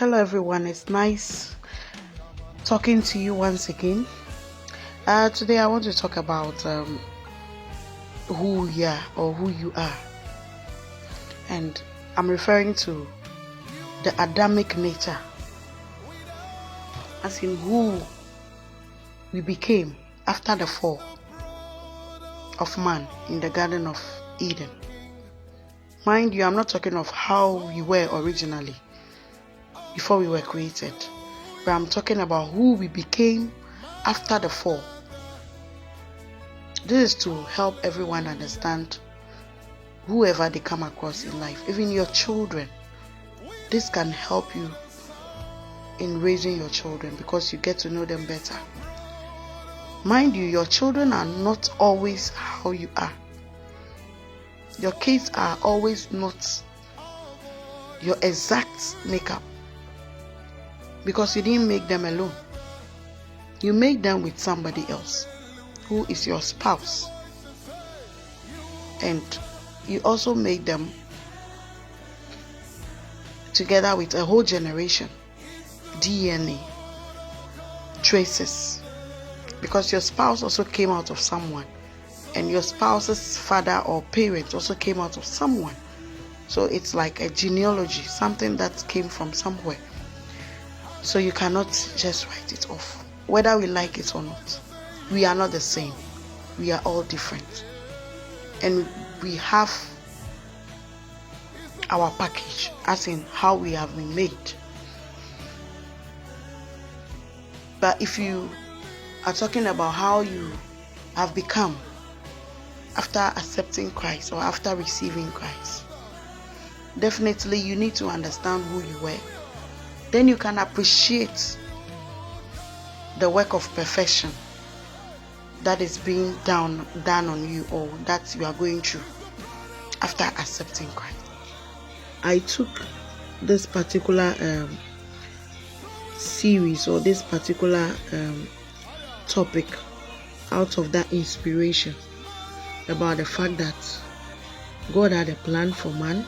Hello everyone, it's nice talking to you once again. Today I want to talk about who we are or who you are, and I'm referring to the Adamic nature, as in who we became after the fall of man in the Garden of Eden. Mind you, I'm not talking of how we were originally before we were created, but I'm talking about who we became after the fall. This is to help everyone understand whoever they come across in life, even your children. This can help you in raising your children because you get to know them better. Mind you, your children are not always how you are. Your kids are always not your exact makeup, because you didn't make them alone. You make them with somebody else who is your spouse, and you also make them together with a whole generation, DNA, traces, because your spouse also came out of someone, and your spouse's father or parent also came out of someone. So it's like a genealogy, something that came from somewhere. So you cannot just write it off, whether we like it or not. We are not the same. We are all different. And we have our package, as in how we have been made. But if you are talking about how you have become after accepting Christ or after receiving Christ, definitely you need to understand who you were. Then you can appreciate the work of perfection that is being done on you, or that you are going through after accepting Christ. I took this particular series or this particular topic out of that inspiration about the fact that God had a plan for man,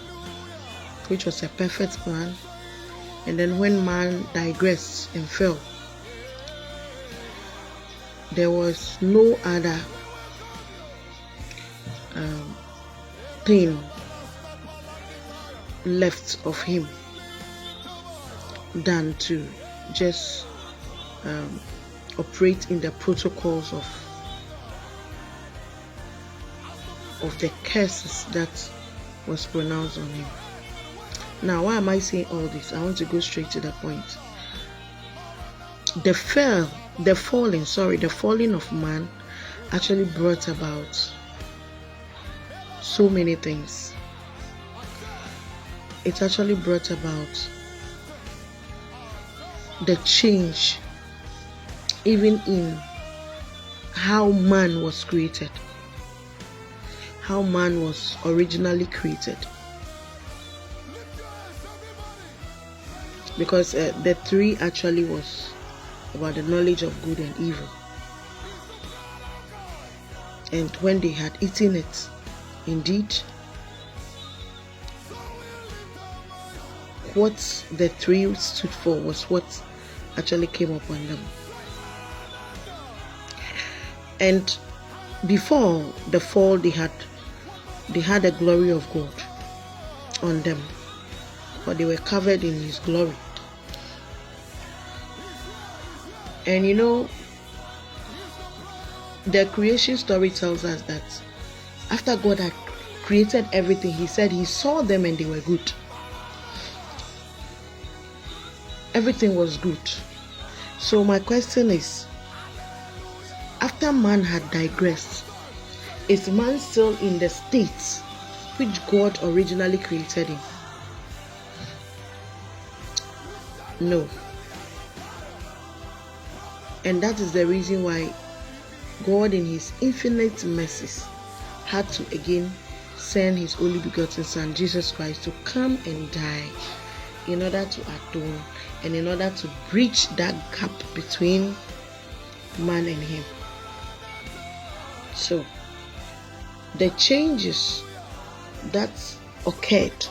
which was a perfect plan. And then when man digressed and fell, there was no other thing left of him than to just operate in the protocols of the curses that was pronounced on him. Now, why am I saying all this? I want to go straight to the point. The falling of man actually brought about so many things. It actually brought about the change even in how man was created, how man was originally created. Because the tree actually was about the knowledge of good and evil. And when they had eaten it, indeed, what the tree stood for was what actually came upon them. And before the fall, they had the glory of God on them, but they were covered in His glory. And you know, the creation story tells us that after God had created everything, He said He saw them and they were good. Everything was good. So my question is, after man had digressed, is man still in the state which God originally created him? No. And that is the reason why God, in His infinite mercies, had to again send His only begotten Son, Jesus Christ, to come and die in order to atone and in order to bridge that gap between man and Him. So, the changes that occurred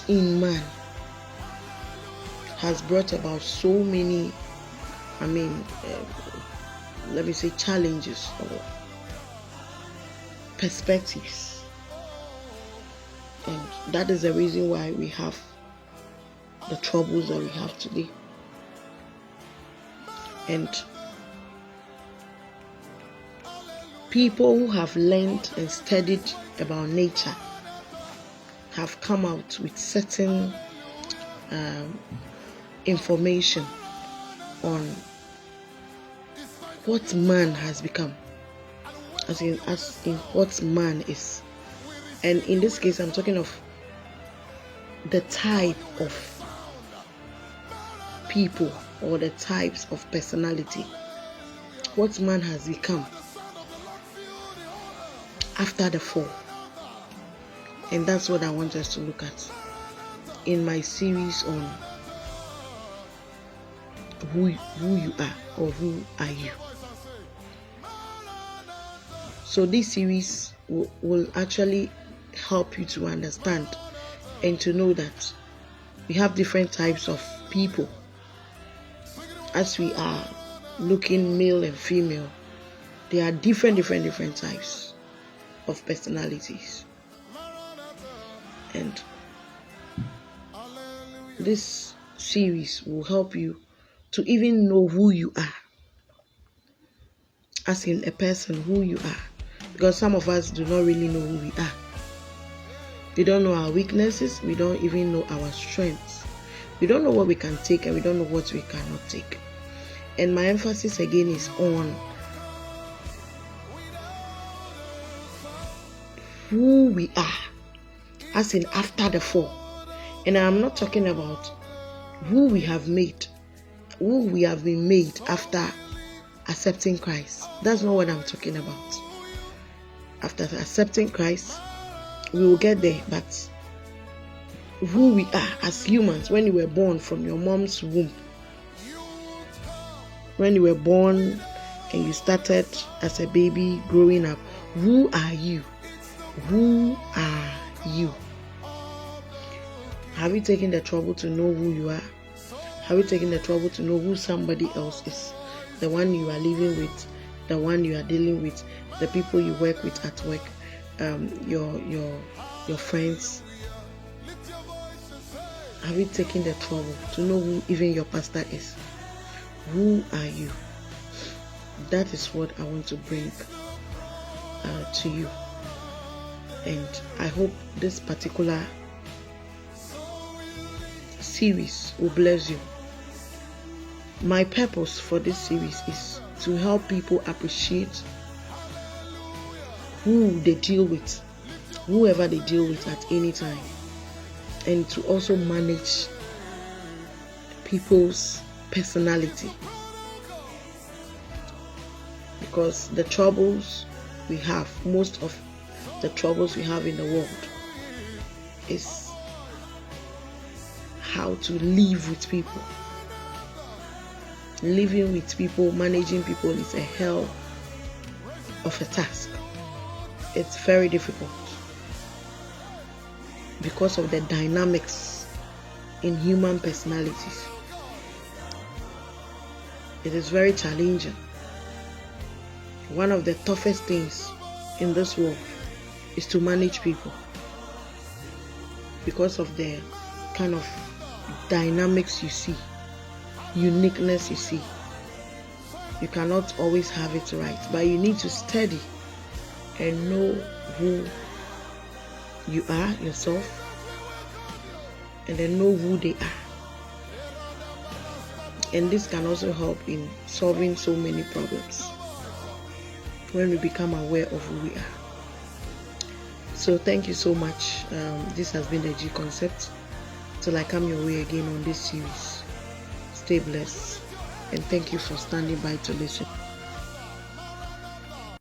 in man has brought about so many, let me say, challenges or perspectives. And that is the reason why we have the troubles that we have today. And people who have learned and studied about nature have come out with certain information on what man has become, as in what man is. And in this case, I'm talking of the type of people or the types of personality, what man has become after the fall. And that's what I want us to look at in my series on who you are, or who are you. So this series will actually help you to understand and to know that we have different types of people. As we are looking male and female, there are different types of personalities. And this series will help you to even know who you are, as in a person, who you are. Because some of us do not really know who we are. We don't know our weaknesses. We don't even know our strengths. We don't know what we can take, and we don't know what we cannot take. And my emphasis again is on who we are, as in after the fall. And I'm not talking about who we have been made after accepting Christ. That's not what I'm talking about. After accepting Christ, we will get there, but who we are as humans when you were born from your mom's womb, when you were born and you started as a baby growing up, who are you? Who are you? Have you taken the trouble to know who you are? Have you taken the trouble to know who somebody else is? The one you are living with, the one you are dealing with, the people you work with at work, your friends. Have you taken the trouble to know who even your pastor is? Who are you? That is what I want to bring to you. And I hope this particular series will bless you. My purpose for this series is to help people appreciate who they deal with, whoever they deal with at any time, and to also manage people's personality. Because the troubles we have, most of the troubles we have in the world, is how to live with people. Living with people, managing people is a hell of a task. It's very difficult because of the dynamics in human personalities. It is very challenging. One of the toughest things in this world is to manage people because of the kind of dynamics you see, uniqueness you see. You cannot always have it right, but you need to study and know who you are yourself, and then know who they are. And this can also help in solving so many problems when we become aware of who we are. So thank you so much. This has been the G Concept. Till I come your way again on this series, stay blessed, and thank you for standing by to listen.